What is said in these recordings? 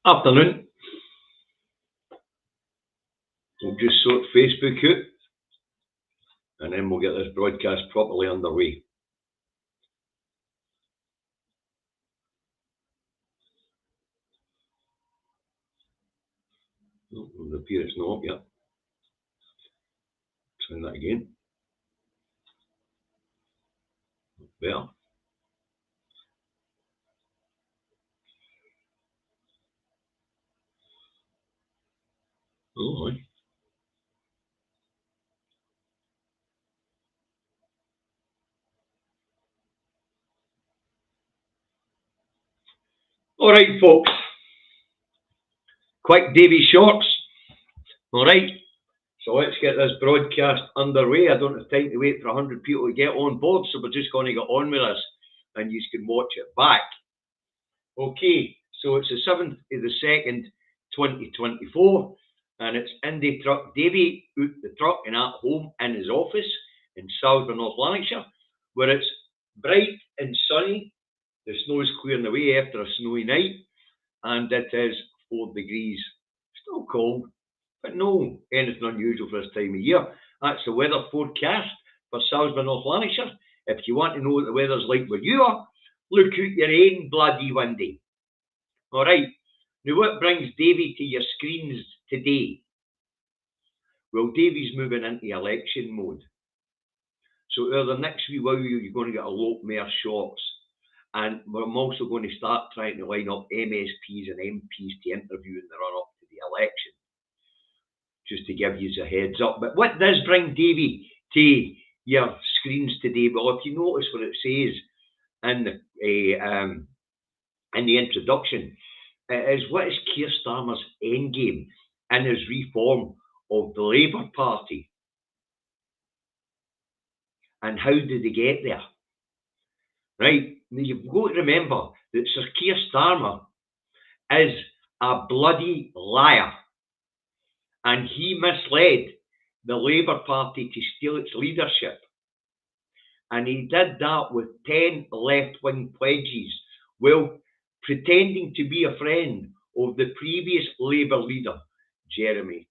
Afternoon. We'll just sort Facebook out and then we'll get this broadcast properly underway. Oh, it would appear it's not up yet. Try that again. Better. Oh, aye. All right, folks. Quick Davy Shorts. All right. So let's get this broadcast underway. I don't have time to wait for 100 people to get on board, so we're just going to get on with this and you can watch it back. Okay, so it's the 7th of the 2nd, 2024, and it's Indie Truck Davy out the truck and at home in his office in Salisbury, North Lanarkshire, where it's bright and sunny. The snow's clearing away after a snowy night, and it is 4 degrees. Still cold, but no anything unusual for this time of year. That's the weather forecast for Salisbury, North Lanarkshire. If you want to know what the weather's like where you are, look out your own bloody window. All right. Now, what brings Davy to your screens today? Well, Davy's moving into election mode. So over the next wee while, you're going to get a lot more shorts. And I'm also going to start trying to line up MSPs and MPs to interview in the run-up to the election. Just to give you a heads up. But what does bring Davy to your screens today? Well, if you notice what it says in the introduction, it is what is Keir Starmer's endgame in his reform of the Labour Party. And how did they get there? Right, now you've got to remember that Sir Keir Starmer is a bloody liar. And he misled the Labour Party to steal its leadership. And he did that with 10 left-wing pledges, well, pretending to be a friend of the previous Labour leader, Jeremy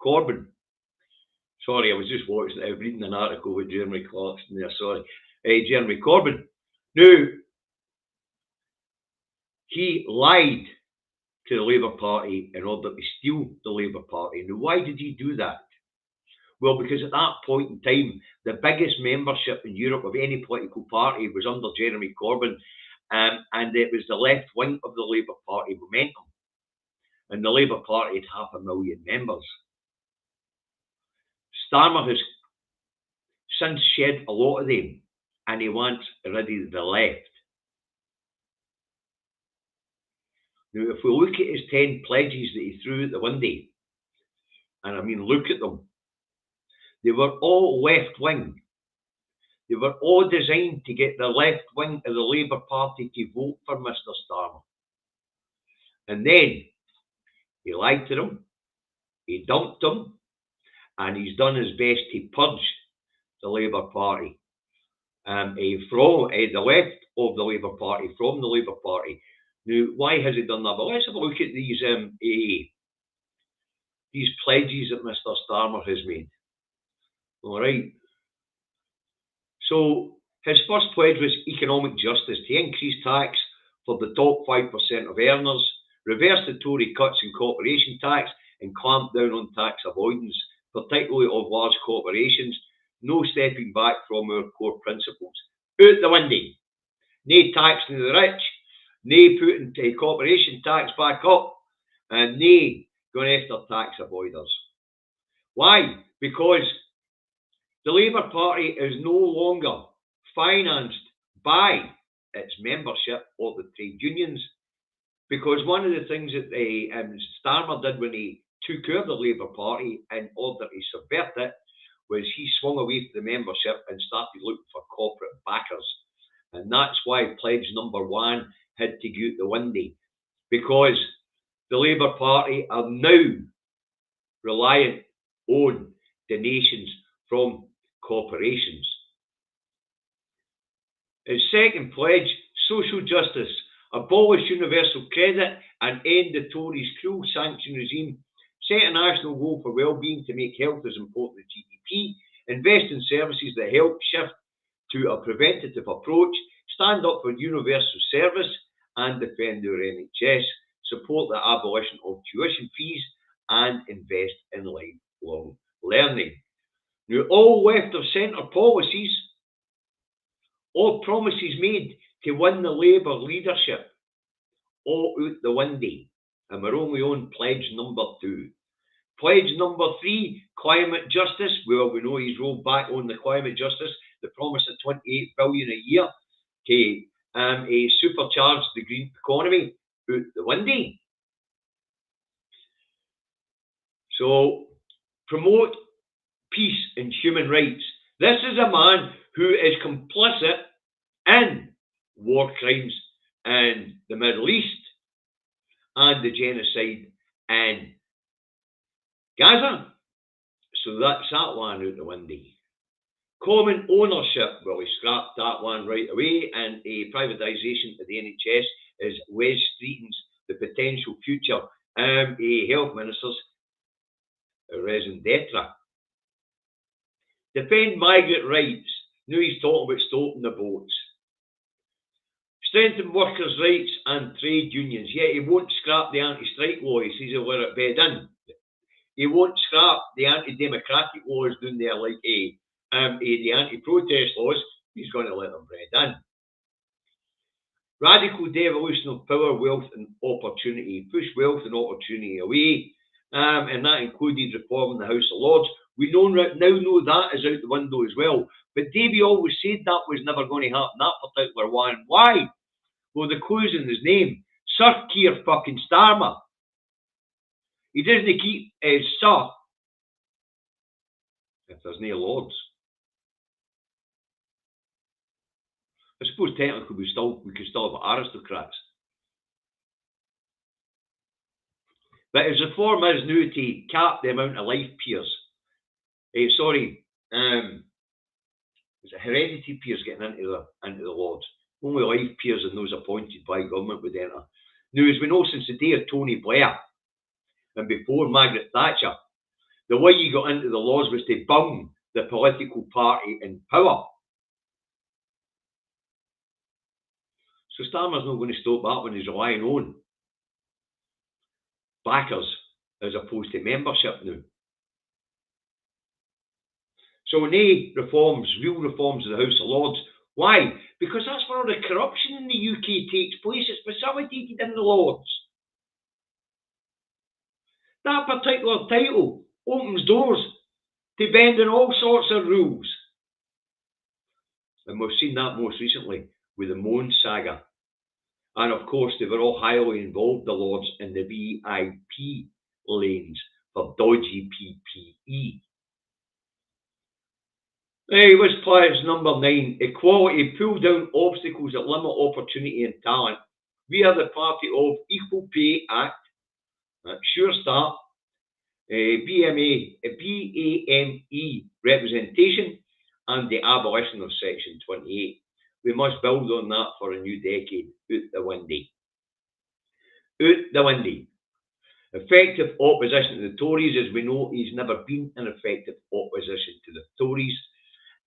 Corbyn. Sorry, I was just reading an article with Jeremy Clarkson there, sorry. Jeremy Corbyn. Now, he lied to the Labour Party in order to steal the Labour Party. Now, why did he do that? Well, because at that point in time, the biggest membership in Europe of any political party was under Jeremy Corbyn, and it was the left wing of the Labour Party, Momentum. And the Labour Party had 500,000 members. Starmer has since shed a lot of them, and he wants rid of the left. Now, if we look at his 10 pledges that he threw at the window, and I mean, look at them, they were all left-wing. They were all designed to get the left wing of the Labour Party to vote for Mr. Starmer. And then he lied to them, he dumped them, and he's done his best to purge the Labour Party from the left of the Labour Party, from the Labour Party. Now, why has he done that? Well, let's have a look at these pledges that Mr. Starmer has made. All right. So his first pledge was economic justice, to increase tax for the top 5% of earners, reverse the Tory cuts in corporation tax, and clamp down on tax avoidance, particularly of large corporations. No stepping back from our core principles. Out the window. No taxing the rich, no putting corporation tax back up, and no going after tax avoiders. Why? Because the Labour Party is no longer financed by its membership or the trade unions, because one of the things that Starmer did when he took over the Labour Party in order to subvert it was he swung away from the membership and started looking for corporate backers. And that's why pledge number 1 had to go out the window, because the Labour Party are now reliant on donations from corporations. His second pledge, social justice. abolish universal credit and end the Tories' cruel sanction regime, set a national goal for well-being to make health as important as GDP, invest in services that help shift to a preventative approach, stand up for universal service and defend our NHS, support the abolition of tuition fees and invest in lifelong learning. Now, all left of centre policies, all promises made to win the Labour leadership, all out the window. And we're only on pledge number 2. Pledge number 3, climate justice. Well, we know he's rolled back on the climate justice, the promise of 28 billion a year to supercharge the green economy, out the window. So, promote peace and human rights. This is a man who is complicit in war crimes in the Middle East and the genocide in Gaza. So that's that one out the window. Common ownership, well, we scrapped that one right away, and a privatisation of the NHS is Wes Streeton's the potential future health minister's raison d'etre. Defend migrant rights. Now he's talking about stopping the boats. Strengthen workers' rights and trade unions. Yeah, he won't scrap the anti-strike law. He says he'll let it bed in. He won't scrap the anti-democratic laws down there like the anti-protest laws. He's going to let them bed in. Radical devolution of power, wealth and opportunity. Push wealth and opportunity away. And that included reforming the House of Lords. We now know that is out the window as well. But Davy always said that was never going to happen, that particular one. Why? Well, the clue's in his name. Sir Keir fucking Starmer. He doesn't keep his Sir if there's no Lords. I suppose technically we could still have aristocrats. But his reform is now to cap the amount of life peers. It's a hereditary peers getting into the Lords. Only life peers and those appointed by government would enter. Now, as we know, since the day of Tony Blair and before Margaret Thatcher, the way you got into the Lords was to bung the political party in power. So Starmer's not going to stop that when he's relying on backers as opposed to membership now. So reforms, real reforms of the House of Lords. Why? Because that's where all the corruption in the UK takes place. It's facilitated in the Lords. That particular title opens doors to bending all sorts of rules. And we've seen that most recently with the Moan saga. And of course, they were all highly involved, the Lords, in the VIP lanes for dodgy PPE. Let's pledge number 9. Equality. Pull down obstacles that limit opportunity and talent. We are the party of Equal Pay Act, Sure Start, BAME representation, and the abolition of Section 28. We must build on that for a new decade. Out the window. Out the window. Effective opposition to the Tories. As we know, he's never been an effective opposition to the Tories.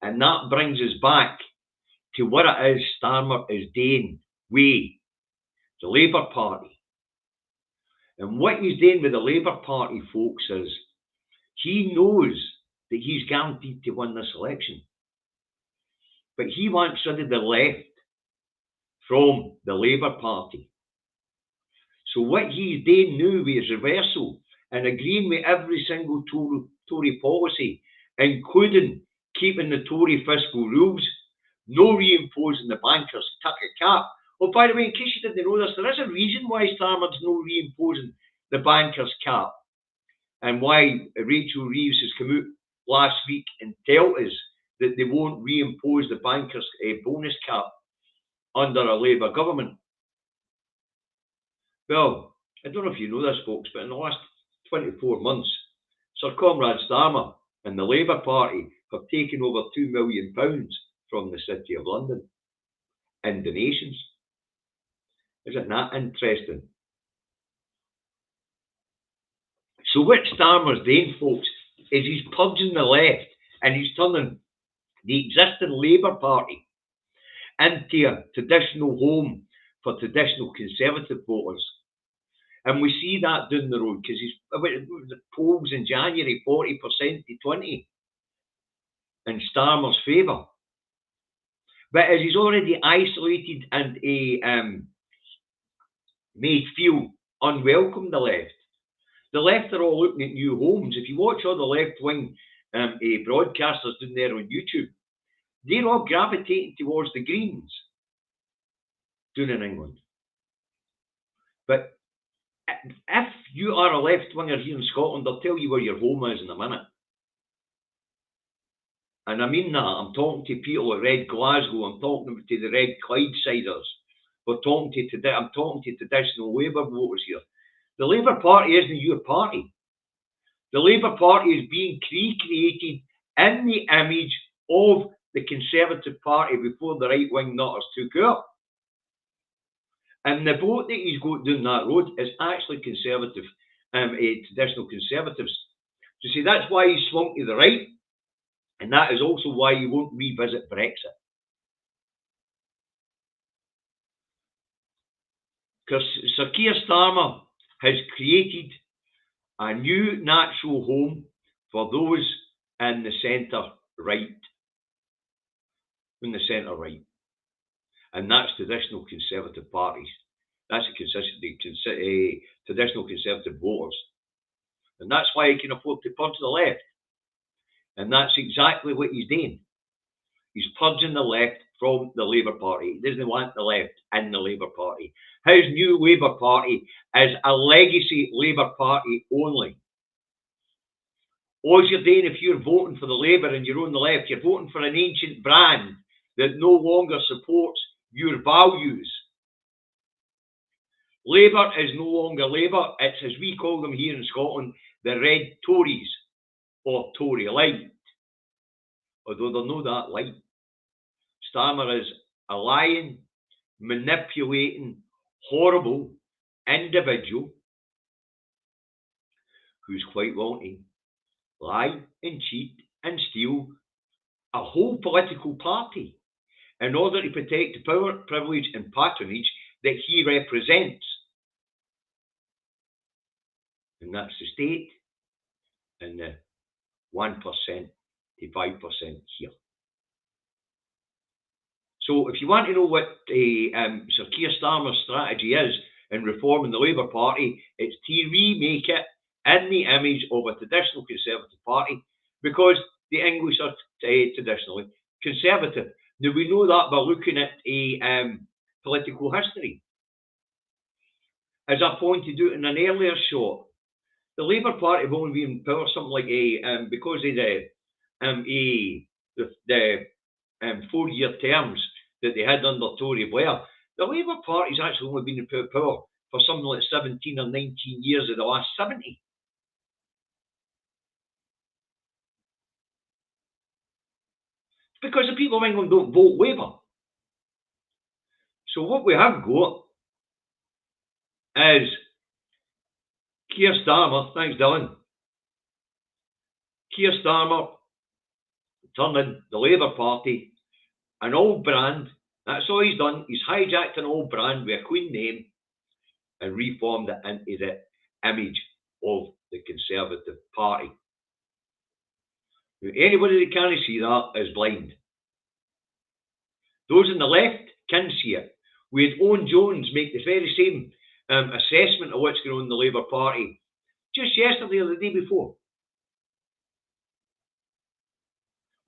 And that brings us back to what it is Starmer is doing with the Labour Party. And what he's doing with the Labour Party, folks, is he knows that he's guaranteed to win this election. But he wants rid of the left from the Labour Party. So what he's doing now with his reversal and agreeing with every single Tory policy, including keeping the Tory fiscal rules, no reimposing the bankers' tucker cap. Oh, by the way, in case you didn't know this, there is a reason why Starmer's no reimposing the bankers' cap, and why Rachel Reeves has come out last week and told us that they won't reimpose the bankers' bonus cap under a Labour government. Well, I don't know if you know this, folks, but in the last 24 months, Sir Comrade Starmer and the Labour Party have taken over £2 million from the City of London in donations. Isn't that interesting? So what Starmer's doing, folks, is he's purging the left and he's turning the existing Labour Party into a traditional home for traditional Conservative voters. And we see that down the road because the polls in January, 40% to 20% in Starmer's favour. But as he's already isolated and made feel unwelcome, the left are all looking at new homes. If you watch all the left-wing broadcasters down there on YouTube, they're all gravitating towards the Greens down in England. But if you are a left-winger here in Scotland, I'll tell you where your home is in a minute. And I mean that. I'm talking to people at Red Glasgow. I'm talking to the Red Clydesiders. I'm talking to traditional Labour voters here. The Labour Party isn't your party. The Labour Party is being recreated in the image of the Conservative Party before the right-wing nutters took up. And the vote that he's got down that road is actually Conservative, traditional Conservatives. So see, that's why he's swung to the right, and that is also why he won't revisit Brexit. Because Sir Keir Starmer has created a new natural home for those in the centre-right. In the centre-right. And that's traditional Conservative parties. That's traditional Conservative voters. And that's why he can afford to purge the left. And that's exactly what he's doing. He's purging the left from the Labour Party. He doesn't want the left in the Labour Party. His new Labour Party is a legacy Labour Party only. All you're doing if you're voting for the Labour and you're on the left, you're voting for an ancient brand that no longer supports your values. Labour is no longer Labour. It's, as we call them here in Scotland, the Red Tories, or Tory Light. Although they're not that light. Starmer is a lying, manipulating, horrible individual who's quite willing to lie and cheat and steal a whole political party in order to protect the power, privilege and patronage that he represents. And that's the state and the 1% to 5% here. So if you want to know what Sir Keir Starmer's strategy is in reforming the Labour Party, it's to remake it in the image of a traditional Conservative Party, because the English are traditionally Conservative. Now, we know that by looking at political history. As I pointed out in an earlier shot, the Labour Party have only been in power something like because of the 4-year terms that they had under Tory Blair. The Labour Party's actually only been in power for something like 17 or 19 years of the last 70. Because the people of England don't vote Labour. So what we have got is Keir Starmer, thanks Dylan, Keir Starmer turning the Labour Party an old brand. That's all he's done. He's hijacked an old brand with a Queen name and reformed it into the image of the Conservative Party. Now, anybody that can't see that is blind. Those on the left can see it. We had Owen Jones make the very same assessment of what's going on in the Labour Party just yesterday or the day before.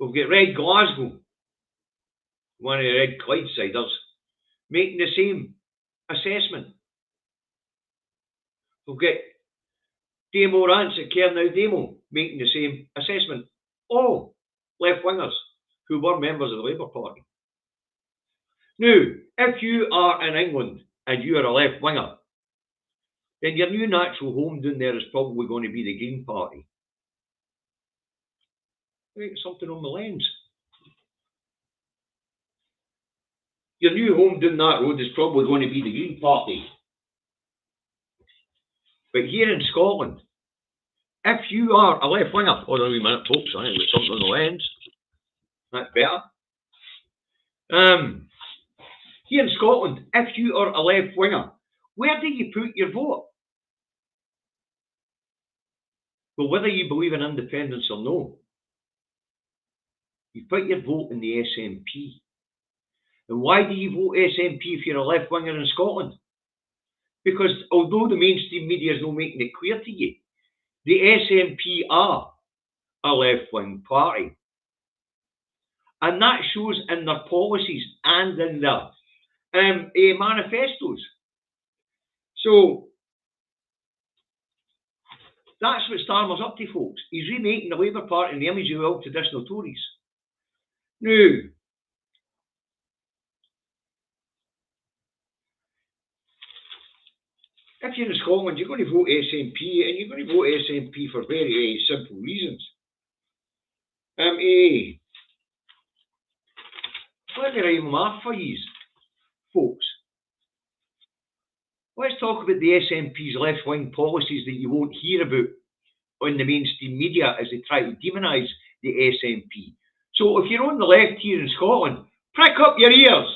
We've got Red Glasgow, one of the Red Clydesiders, making the same assessment. We've got Damo Rance at Kernow Demo making the same assessment. All left-wingers who were members of the Labour Party. Now, if you are in England and you are a left-winger, then your new natural home down there is probably going to be the Green Party. Right, something on the lens. your new home down that road is probably going to be the Green Party. But here in Scotland, if you are a left-winger, hold on a wee minute, folks, I think I've got something on the lens. That's better. Here in Scotland, if you are a left-winger, where do you put your vote? Well, whether you believe in independence or no, you put your vote in the SNP. And why do you vote SNP if you're a left-winger in Scotland? Because although the mainstream media is not making it clear to you, the SNP are a left-wing party. And that shows in their policies and in their manifestos. So, that's what Starmer's up to, folks. He's remaking the Labour Party in the image of all traditional Tories. Now, if you're in Scotland, you're going to vote SNP, and you're going to vote SNP for very simple reasons. Let me write them off for you, folks. Let's talk about the SNP's left-wing policies that you won't hear about on the mainstream media as they try to demonise the SNP. So if you're on the left here in Scotland, prick up your ears.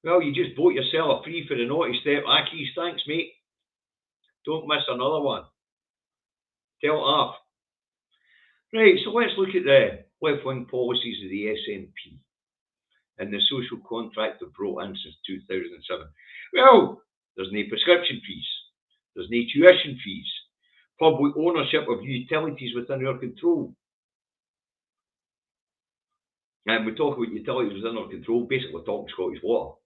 Well, you just bought yourself a free for the naughty step, Ackies. Thanks, mate. Don't miss another one. Tell it off. Right, so let's look at the left-wing policies of the SNP and the social contract they've brought in since 2007. Well, there's no prescription fees. There's no tuition fees. Public ownership of utilities within our control. And we talk about utilities within our control, basically we're talking Scottish Water.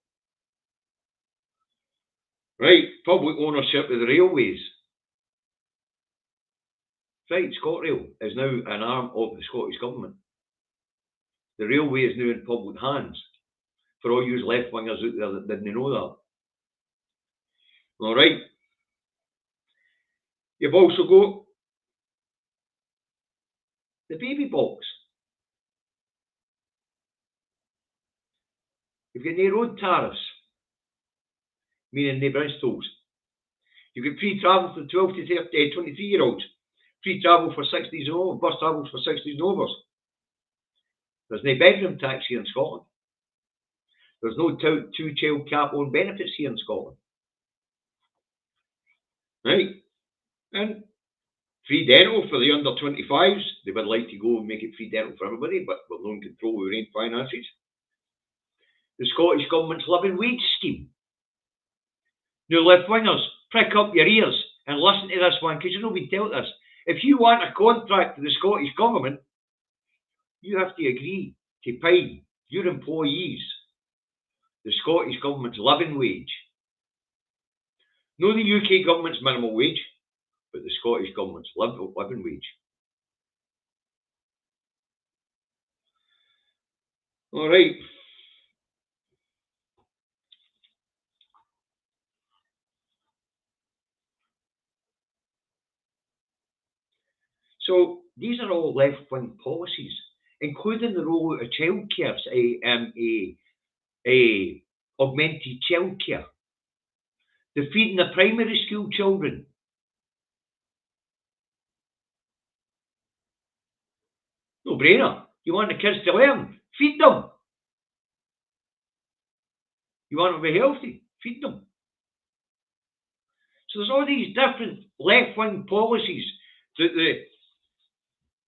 Right, public ownership of the railways. Right, ScotRail is now an arm of the Scottish Government. The railway is now in public hands. For all you left-wingers out there that didn't know that. All right. You've also got the baby box. You've got no road tariffs, meaning no bridge tolls. You've got free travel for 12 to 23-year-olds. Free travel for 60s and over, bus travels for 60s and overs. There's no bedroom tax here in Scotland. There's no two-child cap on benefits here in Scotland. Right? And free dental for the under 25s. They would like to go and make it free dental for everybody, but we're not in control of our own finances. The Scottish Government's living wage scheme. Now, left-wingers, prick up your ears and listen to this one, because you've not been told this. If you want a contract to the Scottish Government, you have to agree to pay your employees the Scottish Government's living wage. Not the UK Government's minimum wage, but the Scottish Government's living wage. All right. So these are all left-wing policies, including the rollout of childcare, augmented childcare, the feeding the primary school children. No brainer. You want the kids to learn? Feed them. You want them to be healthy? Feed them. So there's all these different left-wing policies that the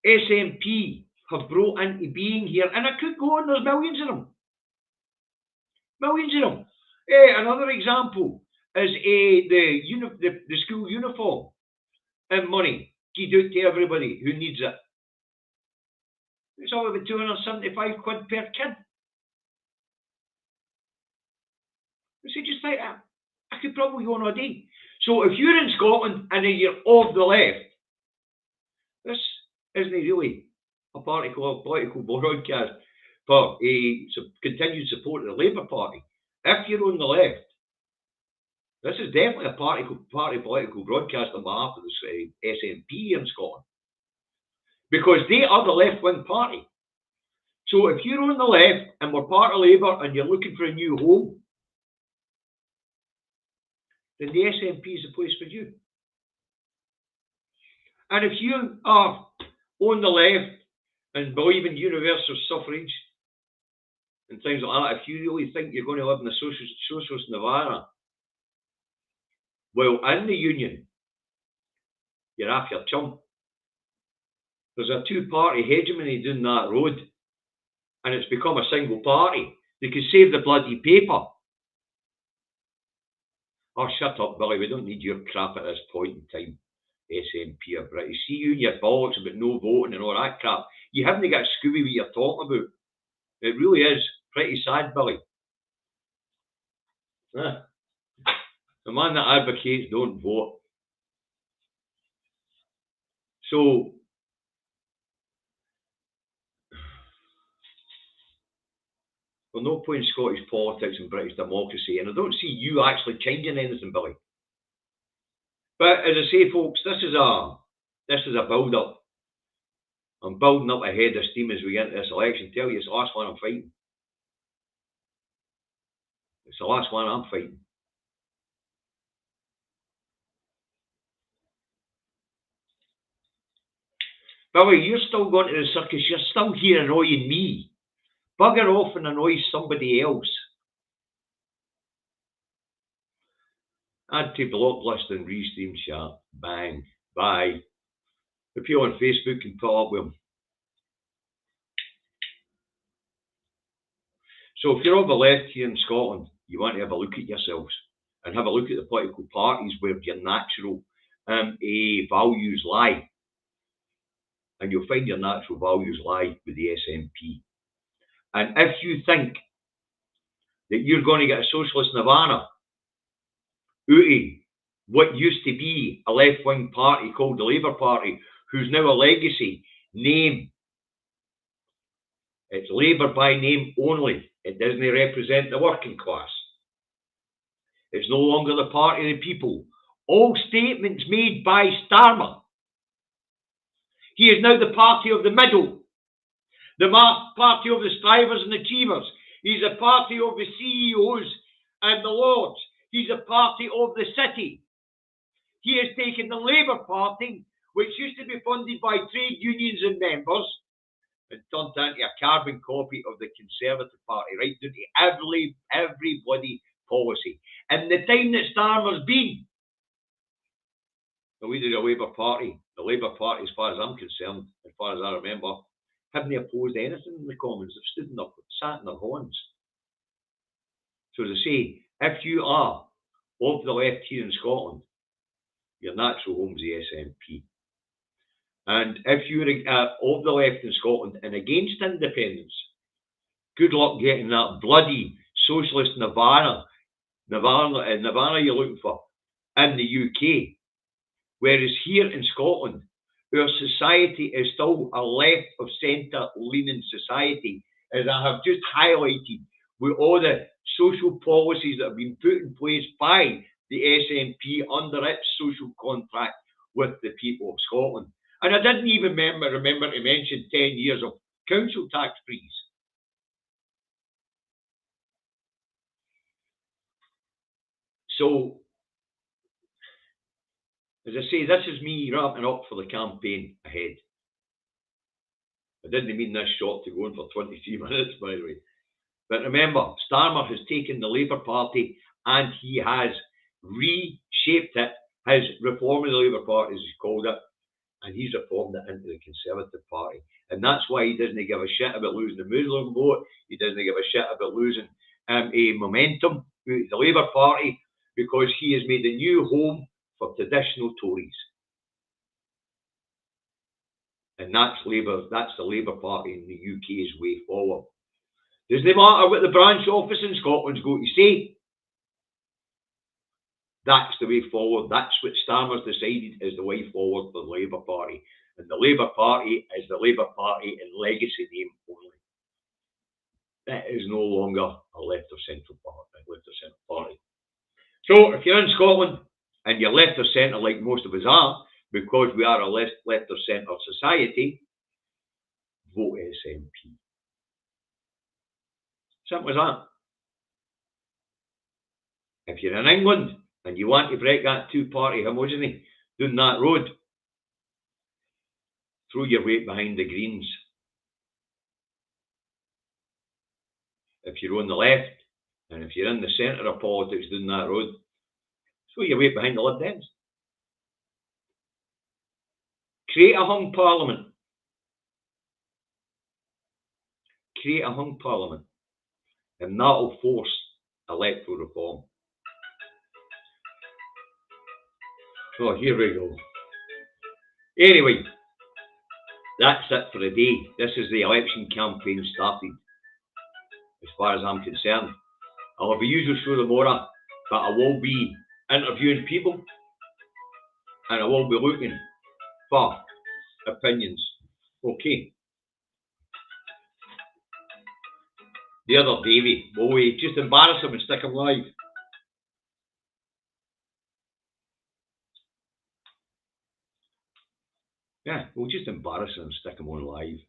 SNP have brought into being here, and I could go on, there's millions of them. Millions of them. Another example is the school uniform and money given out to everybody who needs it. It's all about 275 quid per kid. So just like that, I could probably go on all day. So if you're in Scotland and you're of the left, this isn't really a political broadcast for a continued support of the Labour Party. If you're on the left, this is definitely a party political broadcast on behalf of the SNP in Scotland. Because they are the left-wing party. So if you're on the left and we're part of Labour and you're looking for a new home, then the SNP is the place for you. And if you are on the left and believe in universal suffrage and things like that, if you really think you're going to live in a socialist Nevada, well, in the Union, you're off your chump. There's a two-party hegemony down that road, and it's become a single party. They could save the bloody paper. Oh, shut up, Billy. We don't need your crap at this point in time. SNP or British. See you and your bollocks about no voting and all that crap. You haven't got a Scooby what you're talking about. It really is pretty sad, Billy. The man that advocates don't vote. So, there's no point in Scottish politics and British democracy, and I don't see you actually changing anything, Billy. But as I say, folks, this is a build-up. I'm building up a head of steam as we get into this election. Tell you, it's the last one I'm fighting. It's the last one I'm fighting. Billy, you're still going to the circus. You're still here annoying me. Bugger off and annoy somebody else. Add to block list and restream chat. Bang. Bye. The people on Facebook can put up with them. So if you're on the left here in Scotland, you want to have a look at yourselves and have a look at the political parties where your natural values lie. And you'll find your natural values lie with the SNP. And if you think that you're going to get a socialist Nirvana out of what used to be a left-wing party called the Labour Party, who's now a legacy name, it's Labour by name only. It doesn't represent the working class. It's no longer the party of the people. All statements made by Starmer. He is now the party of the middle, the party of the strivers and achievers. He's a party of the CEOs and the lords. He's a party of the city. He has taken the Labour Party, which used to be funded by trade unions and members, and turned it into a carbon copy of the Conservative Party, right down to every bloody policy. And the time that Starmer's been the leader of the Labour Party, as far as I'm concerned, as far as I remember, haven't opposed anything in the Commons. They've stood up, sat in their horns. So as I say, if you are of the left here in Scotland, your natural home's the SNP. And if you're of the left in Scotland and against independence, good luck getting that bloody socialist Nirvana you're looking for in the UK. Whereas here in Scotland, our society is still a left of centre leaning society, as I have just highlighted with all the social policies that have been put in place by the SNP under its social contract with the people of Scotland. And I didn't even remember to mention 10 years of council tax freeze. So, as I say, this is me ramping up for the campaign ahead. I didn't mean this shot to go on for 23 minutes, by the way. But remember, Starmer has taken the Labour Party and he has reshaped it. His reform of the Labour Party, as he's called it, and he's reformed it into the Conservative Party. And that's why he doesn't give a shit about losing the Muslim vote. He doesn't give a shit about losing a momentum with the Labour Party, because he has made a new home for traditional Tories. And that's the Labour Party in the UK's way forward. Doesn't matter what the branch office in Scotland's going to say. That's the way forward. That's what Starmer's decided is the way forward for the Labour Party. And the Labour Party is the Labour Party in legacy name only. That is no longer a left of centre party. So if you're in Scotland and you're left of centre like most of us are, because we are a left of centre society, vote SNP. Simple as that. If you're in England and you want to break that two-party homogeneity down that road, throw your weight behind the Greens. If you're on the left, and if you're in the centre of politics down that road, throw your weight behind the Lib Dems. Create a hung parliament. Create a hung parliament. And that'll force electoral reform. Oh, here we go. Anyway, that's it for the day. This is the election campaign started, as far as I'm concerned. I'll have a usual show tomorrow, but I will be interviewing people, and I will be looking for opinions. Okay. The other Davey, will we just embarrass him and stick him live? Yeah, we'll just embarrass him and stick him on live.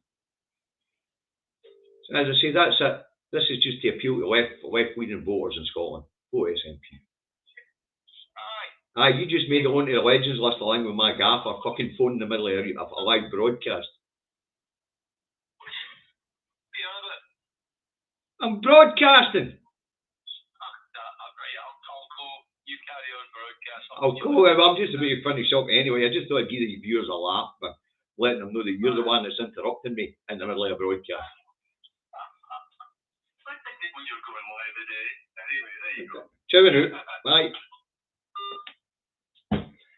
So as I say, that's it. This is just to appeal to left-leaning voters in Scotland. Vote SNP. Aye, you just made it onto the Legends list along with my gaffer, fucking phone in the middle of a live broadcast. I'm broadcasting. I'll call him. I'm just about to finish up anyway. I just thought I'd give the viewers a laugh, but letting them know that you're the one that's interrupting me in the middle of a broadcast. Ciao now. Bye.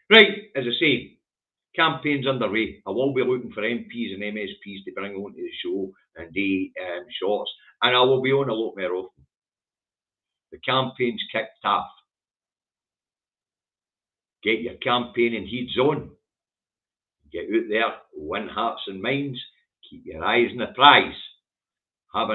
Right, as I say, campaign's underway. I will be looking for MPs and MSPs to bring onto the show and do shorts, and I will be on a lot more often. The campaign's kicked off. Get your campaigning heads on. Get out there, win hearts and minds. Keep your eyes on the prize. Have a